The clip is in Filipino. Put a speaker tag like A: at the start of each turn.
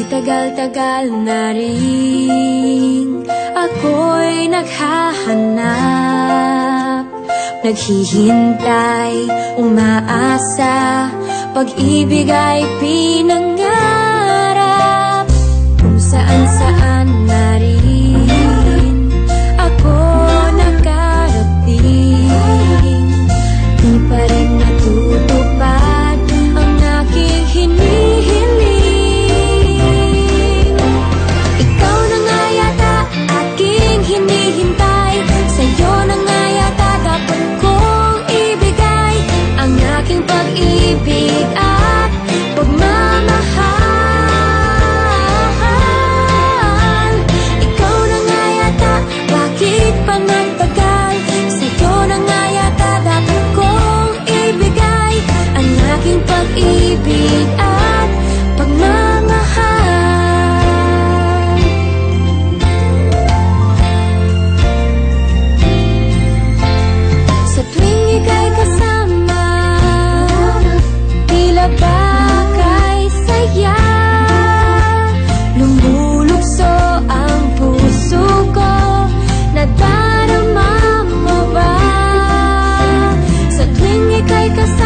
A: tagal-tagal na rin ako'y naghahanap, naghihintay, umaasa, pag-ibig ay pinangarap. Kung saan-saan na rin ako nakarating, di pa rin natutupad ang aking hinihiling. Ikaw na nga yata aking hinihintay, sa'yo na nga yata dapat kong ibigay ang aking pag-ibig at pagmamahal. Ikaw na nga yata, bakit pa nagtagal? Sa'yo na nga yata dapat kong ibigay ang aking pag-ibig at pagmamahal. Sa tuwing ika'y kasama, tila ba kay saya, lumulukso ang puso ko, nadarama mo ba? Sa tuwing ika'y kasama,